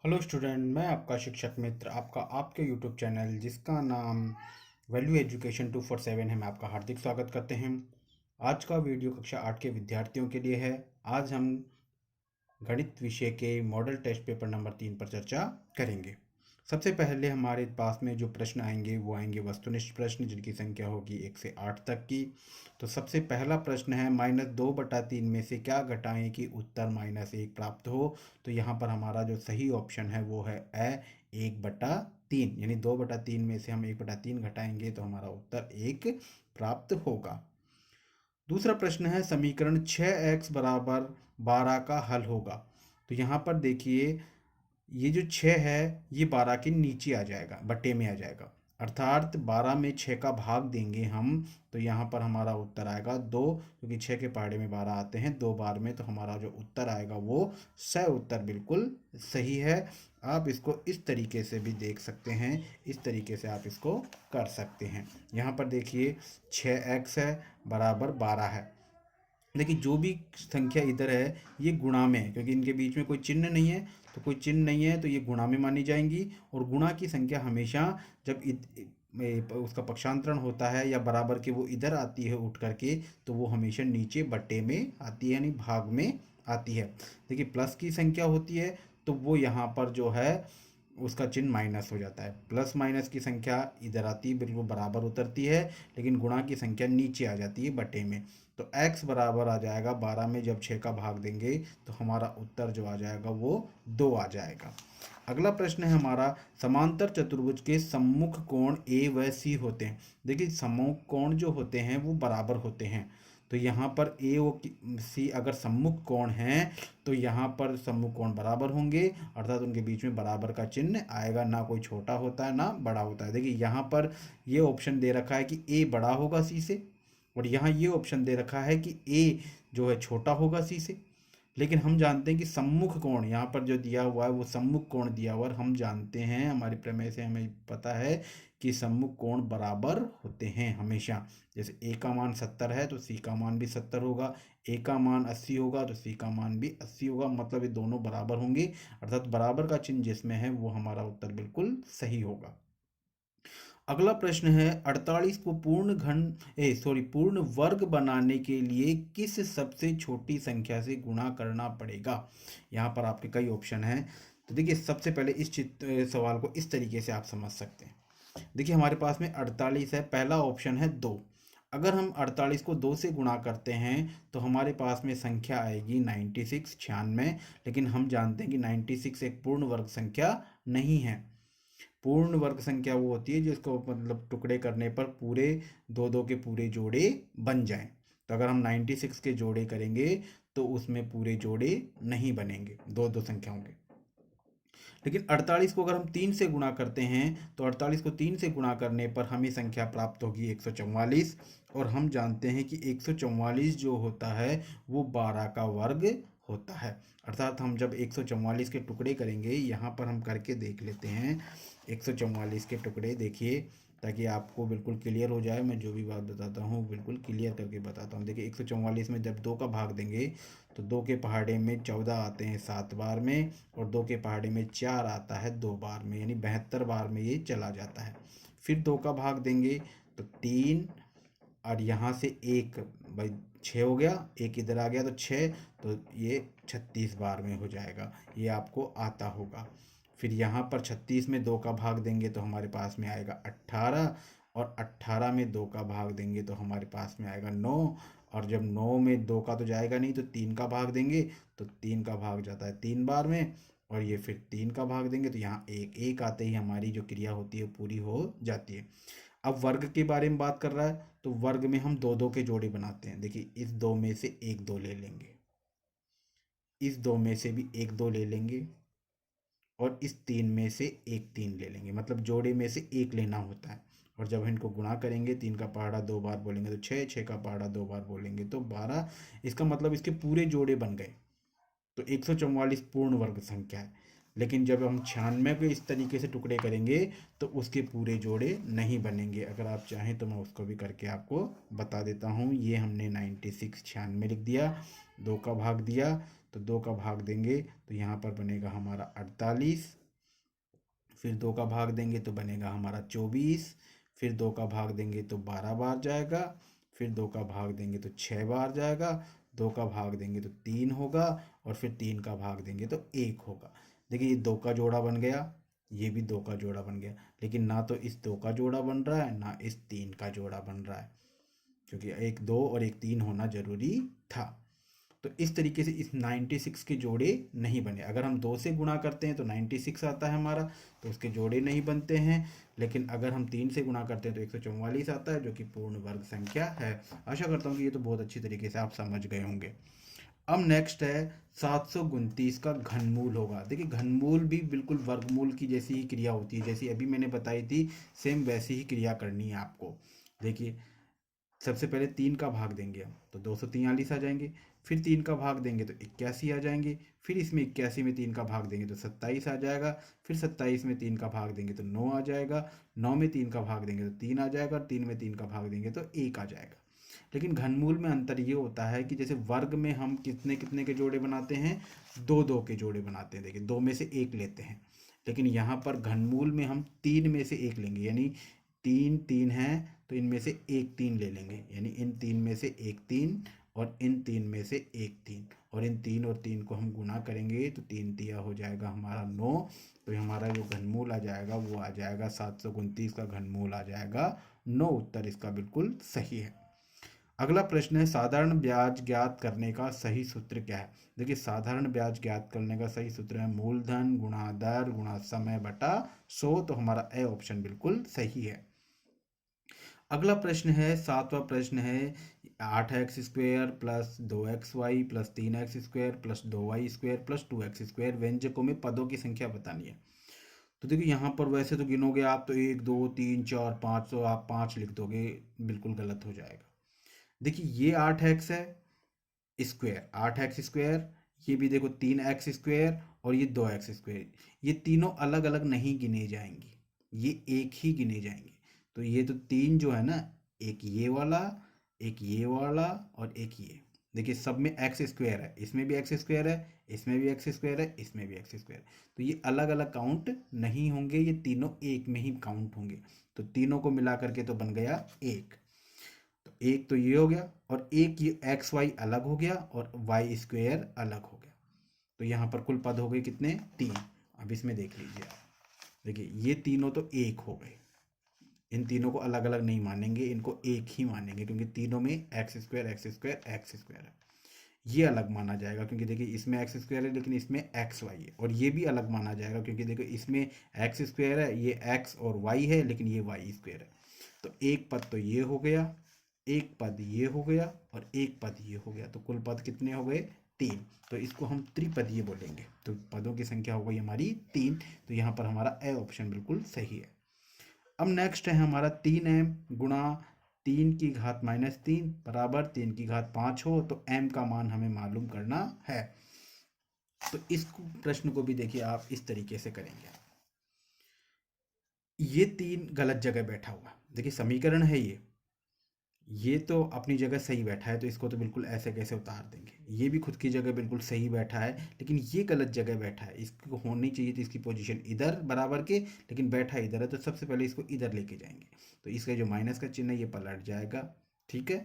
Hello student, मैं आपका शिक्षक मित्र आपका आपके यूट्यूब चैनल जिसका नाम वैल्यू एजुकेशन 247 है, मैं आपका हार्दिक स्वागत करते हैं। आज का वीडियो कक्षा 8 के विद्यार्थियों के लिए है। आज हम गणित विषय के मॉडल टेस्ट पेपर नंबर 3 पर चर्चा करेंगे। सबसे पहले हमारे पास में जो प्रश्न आएंगे वो आएंगे वस्तुनिष्ठ प्रश्न, जिनकी संख्या होगी 1 से 8 तक की। तो सबसे पहला प्रश्न है, -2/3 में से क्या घटाएं कि उत्तर -1 प्राप्त हो। तो यहाँ पर हमारा जो सही ऑप्शन है वो है ए 1/3, यानी 2/3 में से हम 1/3 घटाएंगे तो हमारा उत्तर 1 प्राप्त होगा। दूसरा प्रश्न है, समीकरण 6x बराबर 12 का हल होगा। तो यहाँ पर देखिए, ये जो 6 है ये 12 के नीचे आ जाएगा, बट्टे में आ जाएगा, अर्थात 12 में 6 का भाग देंगे हम तो यहाँ पर हमारा उत्तर आएगा 2, क्योंकि 6 के पहाड़े में 12 आते हैं 2 बार में, तो हमारा जो उत्तर आएगा वो सही उत्तर बिल्कुल सही है। आप इसको इस तरीके से भी देख सकते हैं, इस तरीके से आप इसको कर सकते हैं। यहाँ पर देखिए 6x है बराबर 12 है, लेकिन जो भी संख्या इधर है ये गुणा में है, क्योंकि इनके बीच में कोई चिन्ह नहीं है। तो कोई चिन्ह नहीं है तो ये गुणा में मानी जाएंगी, और गुणा की संख्या हमेशा जब उसका पक्षांतरण होता है या बराबर के वो इधर आती है उठ करके, तो वो हमेशा नीचे बट्टे में आती है, यानी भाग में आती है। देखिए प्लस की संख्या होती है तो वो यहाँ पर जो है उसका चिन्ह माइनस हो जाता है। प्लस माइनस की संख्या इधर आती है, बिल्कुल बराबर उतरती है, लेकिन गुणा की संख्या नीचे आ जाती है बटे में। तो x बराबर आ जाएगा 12 में जब 6 का भाग देंगे तो हमारा उत्तर जो आ जाएगा वो 2 आ जाएगा। अगला प्रश्न है हमारा, समांतर चतुर्भुज के सम्मुख कोण ए व सी होते हैं। देखिए सम्मुख कोण जो होते हैं वो बराबर होते हैं, तो यहाँ पर ए और सी अगर सम्मुख कोण हैं तो यहाँ पर सम्मुख कोण बराबर होंगे, अर्थात उनके बीच में बराबर का चिन्ह आएगा, ना कोई छोटा होता है ना बड़ा होता है। देखिए यहाँ पर ये ऑप्शन दे रखा है कि ए बड़ा होगा सी से, और यहाँ ये ऑप्शन दे रखा है कि ए जो है छोटा होगा सी से। लेकिन हम जानते हैं कि सम्मुख कोण यहाँ पर जो दिया हुआ है वो सम्मुख कोण दिया हुआ है, और हम जानते हैं हमारी प्रमेय से हमें पता है कि सम्मुख कोण बराबर होते हैं हमेशा। जैसे ए का मान 70 है तो सी का मान भी 70 होगा, ए का मान 80 होगा तो सी का मान भी 80 होगा, मतलब ये दोनों बराबर होंगे, अर्थात बराबर का चिन्ह जिसमें है वो हमारा उत्तर बिल्कुल सही होगा। अगला प्रश्न है, 48 को पूर्ण वर्ग बनाने के लिए किस सबसे छोटी संख्या से गुणा करना पड़ेगा। यहाँ पर आपके कई ऑप्शन हैं। तो देखिए सबसे पहले इस सवाल को इस तरीके से आप समझ सकते हैं। देखिए हमारे पास में 48 है, पहला ऑप्शन है 2। अगर हम 48 को 2 से गुणा करते हैं तो हमारे पास में संख्या आएगी 96 96, लेकिन हम जानते हैं कि 96 एक पूर्ण वर्ग संख्या नहीं है। पूर्ण वर्ग संख्या वो होती है जिसको मतलब टुकड़े करने पर पूरे दो दो के पूरे जोड़े बन जाएं। तो अगर हम 96 के जोड़े करेंगे तो उसमें पूरे जोड़े नहीं बनेंगे, दो दो संख्याओं के। लेकिन 48 को अगर हम 3 से गुणा करते हैं तो 48 को 3 से गुणा करने पर हमें संख्या प्राप्त होगी 144, और हम जानते हैं कि 144 जो होता है वो 12 का वर्ग होता है। अर्थात हम जब 144 के टुकड़े करेंगे, यहाँ पर हम करके देख लेते हैं 144 के टुकड़े, देखिए ताकि आपको बिल्कुल क्लियर हो जाए। मैं जो भी बात बताता हूँ बिल्कुल क्लियर करके बताता हूँ। देखिए 144 में जब 2 का भाग देंगे तो 2 के पहाड़े में 14 आते हैं 7 बार में, और 2 के पहाड़े में 4 आता है 2 बार में, यानी 72 बार में ये चला जाता है। फिर 2 का भाग देंगे तो 3, और यहाँ से 1 भाई 6 हो गया, एक इधर आ गया तो 6, तो ये 36 बार में हो जाएगा, ये आपको आता होगा। फिर यहाँ पर 36 में 2 का भाग देंगे तो हमारे पास में आएगा 18, और 18 में 2 का भाग देंगे तो हमारे पास में आएगा 9, और जब 9 में 2 का तो जाएगा नहीं तो 3 का भाग देंगे तो 3 का भाग जाता है 3 बार में, और ये फिर 3 का भाग देंगे तो यहाँ 1 1 आते ही हमारी जो क्रिया होती है पूरी हो जाती है। अब वर्ग के बारे में बात कर रहा है तो वर्ग में हम दो दो के जोड़े बनाते हैं। देखिए इस 2 में से एक 2 ले लेंगे, इस 2 में से भी एक 2 ले लेंगे, और इस 3 में से एक 3 ले लेंगे, मतलब जोड़े में से एक लेना होता है। और जब इनको गुणा करेंगे, 3 का पहाड़ा 2 बार बोलेंगे तो 6, 6 का पहाड़ा 2 बार बोलेंगे तो 12, इसका मतलब इसके पूरे जोड़े बन गए। तो 144 पूर्ण वर्ग संख्या है। लेकिन जब हम 96 को इस तरीके से टुकड़े करेंगे तो उसके पूरे जोड़े नहीं बनेंगे। अगर आप चाहें तो मैं उसको भी करके आपको बता देता हूँ। ये हमने 96 96 लिख दिया, 2 का भाग दिया तो 2 का भाग देंगे तो यहाँ पर बनेगा हमारा 48, फिर 2 का भाग देंगे तो बनेगा हमारा 24, फिर 2 का भाग देंगे तो 12 बार जाएगा, फिर 2 का भाग देंगे तो 6 बार जाएगा, 2 का भाग देंगे तो 3 होगा, और फिर 3 का भाग देंगे तो 1 होगा। देखिए ये 2 का जोड़ा बन गया, ये भी 2 का जोड़ा बन गया, लेकिन ना तो इस 2 का जोड़ा बन रहा है ना इस 3 का जोड़ा बन रहा है, क्योंकि एक 2 और एक 3 होना जरूरी था। तो इस तरीके से इस 96 के जोड़े नहीं बने। अगर हम 2 से गुणा करते हैं तो 96 आता है हमारा, तो उसके जोड़े नहीं बनते हैं। लेकिन अगर हम 3 से गुणा करते हैं तो 144 आता है, जो कि पूर्ण वर्ग संख्या है। आशा करता हूँ कि ये तो बहुत अच्छी तरीके से आप समझ गए होंगे। अब नेक्स्ट है 729 का घनमूल होगा। देखिए घनमूल भी बिल्कुल वर्गमूल की जैसी ही क्रिया होती है, जैसी अभी मैंने बताई थी, सेम वैसी ही क्रिया करनी है आपको। देखिए सबसे पहले 3 का भाग देंगे हम तो 243 आ जाएंगे, फिर 3 का भाग देंगे तो 81 आ जाएंगे, फिर इसमें 81 में 3 का भाग देंगे तो 27 आ जाएगा, फिर 27 में 3 का भाग देंगे तो 9 आ जाएगा, 9 में 3 का भाग देंगे तो 3 आ जाएगा, और 3 में 3 का भाग देंगे तो 1 आ जाएगा। लेकिन घनमूल में अंतर ये होता है कि जैसे वर्ग में हम कितने कितने के जोड़े बनाते हैं, 2-2 के जोड़े बनाते हैं। देखिए 2 में से 1 लेते हैं, लेकिन यहाँ पर घनमूल में हम 3 में से 1 लेंगे, यानी 3 3 है तो इनमें से एक 3 ले लेंगे, यानी इन 3 में से एक 3 और इन 3 में से एक 3, और इन 3 और 3 को हम गुना करेंगे तो 3 तिया हो जाएगा हमारा 9। तो हमारा जो घनमूल आ जाएगा वो आ जाएगा 729 का घनमूल आ जाएगा 9। उत्तर इसका बिल्कुल सही है। अगला प्रश्न है साधारण ब्याज ज्ञात करने का सही सूत्र क्या है। देखिए साधारण ब्याज ज्ञात करने का सही सूत्र है मूलधन गुणा दर गुणा समय बटा 100। तो हमारा ए ऑप्शन बिल्कुल सही है। अगला प्रश्न है 7वां प्रश्न है 8x² plus 2xy plus 3x² plus 2y² plus 2x² व्यंजकों में पदों की संख्या बतानी है। तो देखिए यहाँ पर वैसे तो गिनोगे आप तो 1 2 3 4 5, तो आप 5 लिख दोगे, बिल्कुल गलत हो जाएगा। देखिए ये 8x है स्क्वायर, 8x², ये भी देखो 3x² और ये 2x², ये तीनों अलग अलग नहीं गिने जाएंगे, ये एक ही गिने जाएंगे। तो ये तो 3 जो है ना, एक ये वाला, एक ये वाला और एक ये, देखिए सब में x² है, इसमें भी x² है, इसमें भी x² है, इसमें भी x²। तो ये अलग अलग काउंट नहीं होंगे, ये तीनों एक में ही काउंट होंगे। तो तीनों को मिला करके तो बन गया एक। तो एक तो ये हो गया, और एक ये एक्स वाई अलग हो गया और y² अलग हो गया। तो यहाँ पर कुल पद हो गए कितने, 3। अब इसमें देख लीजिए आप, देखिए ये तीनों तो एक हो गए, इन तीनों को अलग अलग नहीं मानेंगे, इनको एक ही मानेंगे, क्योंकि तीनों में x² है। ये अलग माना जाएगा क्योंकि देखिए इसमें x² है लेकिन इसमें xy है, और ये भी अलग माना जाएगा क्योंकि देखो इसमें x² है, ये x और y है, लेकिन ये y² है। तो एक पद तो ये हो गया, एक पद ये हो गया और एक पद ये हो गया, तो कुल पद कितने हो गए, 3। तो इसको हम त्रिपदीय बोलेंगे। तो पदों की संख्या हो गई हमारी 3। तो यहाँ पर हमारा ए ऑप्शन बिल्कुल सही है। अब नेक्स्ट है हमारा 3m गुणा 3 की घात -3 बराबर 3 की घात 5 हो, तो m का मान हमें मालूम करना है। तो इस प्रश्न को भी देखिए आप इस तरीके से करेंगे। ये 3 गलत जगह बैठा हुआ, देखिए समीकरण है ये तो अपनी जगह सही बैठा है, तो इसको तो बिल्कुल ऐसे कैसे उतार देंगे। ये भी खुद की जगह बिल्कुल सही बैठा है, लेकिन ये गलत जगह बैठा है, इसको होनी चाहिए थी इसकी पोजीशन इधर बराबर के, लेकिन बैठा इधर है, तो सबसे पहले इसको इधर लेके जाएंगे। तो इसका जो माइनस का चिन्ह है ये पलट जाएगा, ठीक है।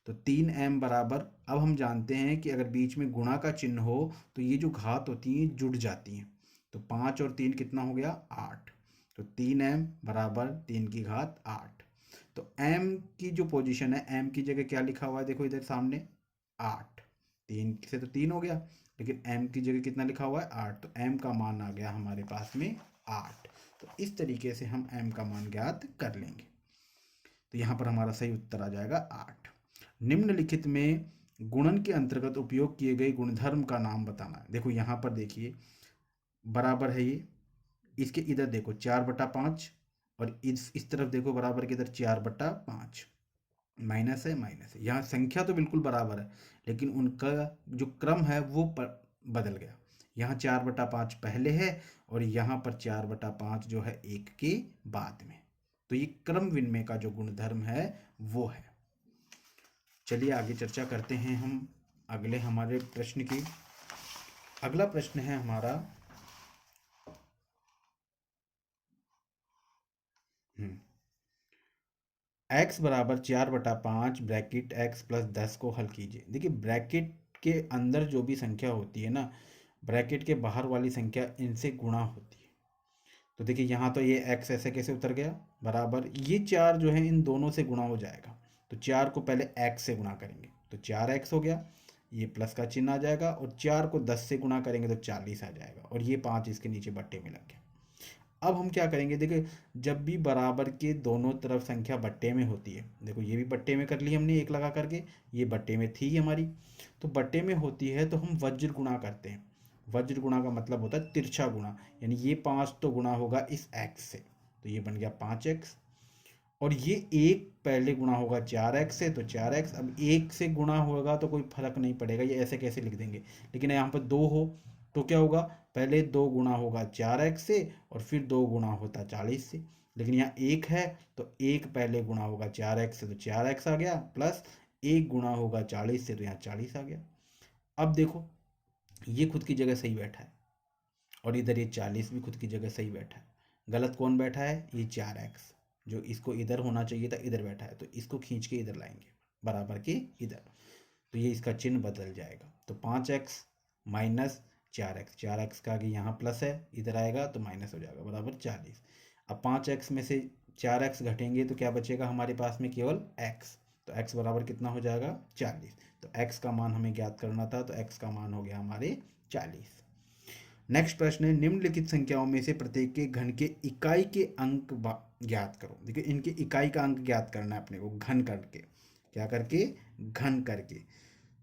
तो 3m बराबर, अब हम जानते हैं कि अगर बीच में गुणा का चिन्ह हो तो ये जो घात होती हैं जुड़ जाती हैं। तो 5 और 3 कितना हो गया, 8। तो 3m बराबर 3 की घात 8। तो m की जो पोजीशन है, m की जगह क्या लिखा हुआ है, देखो इधर सामने 8। 3 से तो 3 हो गया, लेकिन m की जगह कितना लिखा हुआ है, 8। तो m का मान आ गया हमारे पास में 8। तो इस तरीके से हम m का मान ज्ञात कर लेंगे। तो यहाँ पर हमारा सही उत्तर आ जाएगा 8। निम्नलिखित में गुणन के अंतर्गत उपयोग किए गए गुणधर्म का नाम बताना है। देखो यहाँ पर देखिए बराबर है ये, इसके इधर देखो 4/5, और इस तरफ देखो बराबर के इधर 4/5, माइनस है माइनस है। यहाँ संख्या तो बिल्कुल बराबर है, लेकिन उनका जो क्रम है वो बदल गया। यहाँ 4/5 पहले है और यहाँ पर 4/5 जो है 1 के बाद में। तो ये क्रम विनिमय का जो गुणधर्म है वो है। चलिए आगे चर्चा करते हैं हम अगले हमारे प्रश्न की। अगला प्रश्न है हमारा x बराबर 4/5 ब्रैकेट x प्लस 10 को हल कीजिए। देखिए ब्रैकेट के अंदर जो भी संख्या होती है ना, ब्रैकेट के बाहर वाली संख्या इनसे गुणा होती है। तो देखिए यहाँ तो ये x ऐसे कैसे उतर गया, बराबर ये 4 जो है इन दोनों से गुणा हो जाएगा। तो 4 को पहले x से गुणा करेंगे तो 4x हो गया, ये प्लस का चिन्ह आ जाएगा, और 4 को 10 से गुणा करेंगे तो 40 आ जाएगा, और ये 5 इसके नीचे बट्टे में लग गया। अब हम क्या करेंगे, देखिए जब भी बराबर के दोनों तरफ संख्या बट्टे में होती है, देखो ये भी बट्टे में कर ली हमने एक लगा करके, ये बट्टे में थी हमारी, तो बट्टे में होती है तो हम वज्र गुणा करते हैं। वज्र गुणा का मतलब होता है तिरछा गुणा, यानी ये 5 तो गुणा होगा इस x से, तो ये बन गया 5x, और ये एक पहले गुणा होगा 4x से, तो 4x, अब एक से गुणा होगा तो कोई फर्क नहीं पड़ेगा, ये ऐसे कैसे लिख देंगे, लेकिन यहाँ पर 2 हो तो क्या होगा, पहले 2 गुणा होगा 4x से और फिर 2 गुणा होता 40 से, लेकिन यहाँ एक है तो एक पहले गुणा होगा 4x से, तो 4x आ गया, प्लस एक गुणा होगा 40 से, तो यहाँ 40 आ गया। अब देखो ये खुद की जगह सही बैठा है, और इधर ये 40 भी खुद की जगह सही बैठा है। गलत कौन बैठा है, ये 4x, जो इसको इधर होना चाहिए था इधर बैठा है, तो इसको खींच के इधर लाएंगे बराबर के इधर, तो ये इसका चिन्ह बदल जाएगा, तो 5x माइनस 4x, 4x का आगे यहाँ प्लस है, इधर आएगा तो माइनस हो जाएगा, बराबर 40। अब 5x में से 4x घटेंगे तो क्या बचेगा हमारे पास में, केवल x, तो x बराबर कितना हो जाएगा 40, तो x का मान हमें ज्ञात करना था, तो x का मान हो गया हमारे 40। नेक्स्ट प्रश्न है, निम्नलिखित संख्याओं में से प्रत्येक के घन के इकाई के अंक ज्ञात करो। देखिए इनके इकाई का अंक ज्ञात करना है अपने को, घन करके, क्या करके, घन करके।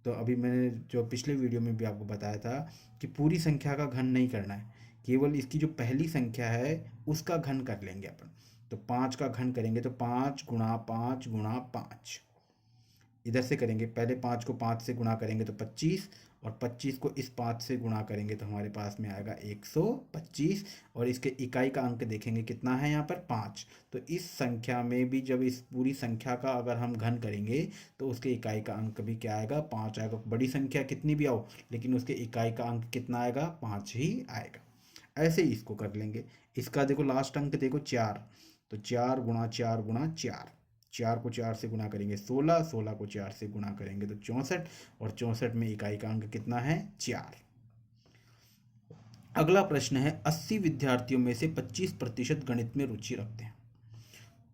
तो अभी मैंने जो पिछले वीडियो में भी आपको बताया था कि पूरी संख्या का घन नहीं करना है, केवल इसकी जो पहली संख्या है उसका घन कर लेंगे अपन। तो 5 का घन करेंगे तो 5 गुणा 5 गुणा 5, इधर से करेंगे, पहले 5 को 5 से गुणा करेंगे तो 25, और 25 को इस 5 से गुणा करेंगे तो हमारे पास में आएगा 125, और इसके इकाई का अंक देखेंगे कितना है यहाँ पर 5। तो इस संख्या में भी जब इस पूरी संख्या का अगर हम घन करेंगे तो उसके इकाई का अंक भी क्या आएगा, 5 आएगा। बड़ी संख्या कितनी भी आओ लेकिन उसके इकाई का अंक कितना आएगा, 5 ही आएगा। ऐसे ही इसको कर लेंगे। इसका देखो लास्ट अंक देखो 4, तो 4 गुणा 4 गुणा 4, 4 को 4 से गुणा करेंगे 16, 16 को 4 से गुणा करेंगे तो 64, और 64 में इकाई का अंक कितना है, 4। अगला प्रश्न है, 80 विद्यार्थियों में से 25% गणित में रुचि रखते हैं,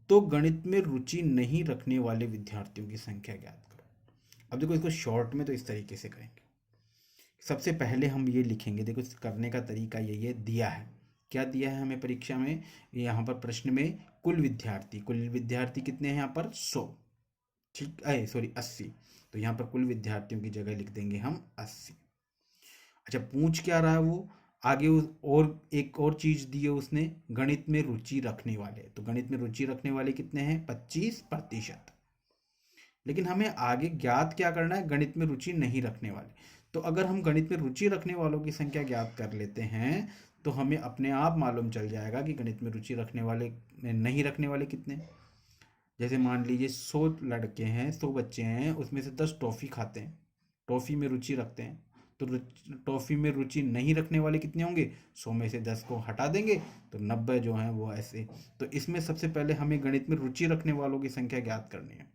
तो गणित में रुचि नहीं रखने वाले विद्यार्थियों की संख्या ज्ञात करो। अब देखो इसको शॉर्ट में तो इस तरीके से करेंगे, सबसे पहले हम ये लिखेंगे, देखो करने का तरीका यही है, दिया है, क्या दिया है हमें परीक्षा में, यहाँ पर प्रश्न में कुल विद्यार्थी कितने हैं यहाँ पर 100, ठीक है, सॉरी 80, तो यहाँ पर कुल विद्यार्थियों की जगह लिख देंगे हम 80। अच्छा पूछ क्या रहा है वो आगे, और एक और चीज दी है उसने, गणित में रुचि रखने वाले, तो गणित में रुचि रखने वाले कितने हैं, 25%। लेकिन हमें आगे ज्ञात क्या करना है, गणित में रुचि नहीं रखने वाले। तो अगर हम गणित में रुचि रखने वालों की संख्या ज्ञात कर लेते हैं तो हमें अपने आप मालूम चल जाएगा कि गणित में रुचि रखने वाले, नहीं रखने वाले कितने। जैसे मान लीजिए 100 लड़के हैं, 100 बच्चे हैं, उसमें से 10 टॉफ़ी खाते हैं, टॉफ़ी में रुचि रखते हैं, तो टॉफ़ी में रुचि नहीं रखने वाले कितने होंगे, 100 में से 10 को हटा देंगे तो 90 जो हैं वो ऐसे। तो इसमें सबसे पहले हमें गणित में रुचि रखने वालों की संख्या ज्ञात करनी है।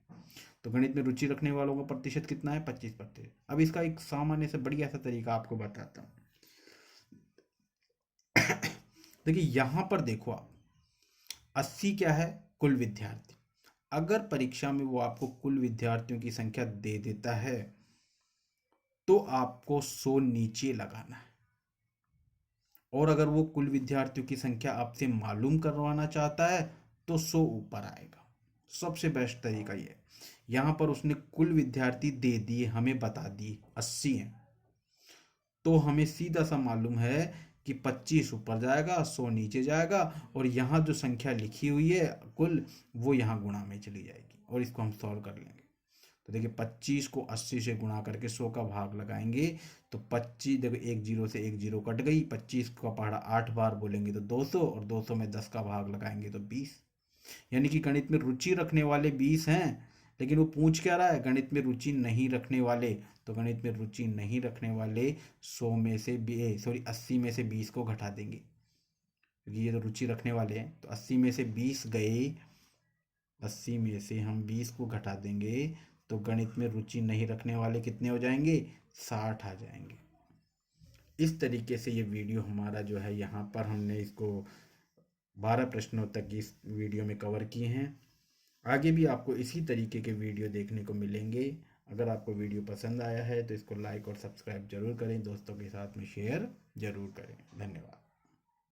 तो गणित में रुचि रखने वालों का प्रतिशत कितना है, 25%। अब इसका एक सामान्य से बढ़िया सा तरीका आपको बताता हूँ। देखिए यहाँ पर देखो आप, 80 क्या है, कुल विद्यार्थी। अगर परीक्षा में वो आपको कुल विद्यार्थियों की संख्या दे देता है तो आपको 100 नीचे लगाना है, और अगर वो कुल विद्यार्थियों की संख्या आपसे मालूम करवाना चाहता है तो 100 ऊपर आएगा। सबसे बेस्ट तरीका ये। यहाँ पर उसने कुल विद्यार्थी दे दिए, हमें बता दिए 80 हैं, तो हमें सीधा सा मालूम है कि 25 ऊपर जाएगा, 100 नीचे जाएगा, और यहाँ जो संख्या लिखी हुई है कुल, वो यहाँ गुणा में चली जाएगी, और इसको हम सॉल्व कर लेंगे। तो देखिए 25 को 80 से गुणा करके 100 का भाग लगाएंगे तो 25, देखो एक जीरो से एक जीरो कट गई, 25 का पहाड़ा 8 बार बोलेंगे तो 200, और 200 में 10 का भाग लगाएंगे तो 20। यानी कि गणित में रुचि रखने वाले 20 हैं, लेकिन वो पूछ क्या रहा है, गणित में रुचि नहीं रखने वाले। तो गणित में रुचि नहीं रखने वाले 80 में से 20 को घटा देंगे, क्योंकि ये तो रुचि रखने वाले हैं। तो 80 में से 20 गए, 80 में से हम 20 को घटा देंगे तो गणित में रुचि नहीं रखने वाले कितने हो जाएंगे, 60 आ जाएंगे। इस तरीके से ये वीडियो हमारा जो है, यहाँ पर हमने इसको 12 प्रश्नों तक इस वीडियो में कवर किए हैं। आगे भी आपको इसी तरीके के वीडियो देखने को मिलेंगे। अगर आपको वीडियो पसंद आया है तो इसको लाइक और सब्सक्राइब जरूर करें, दोस्तों के साथ में शेयर जरूर करें। धन्यवाद।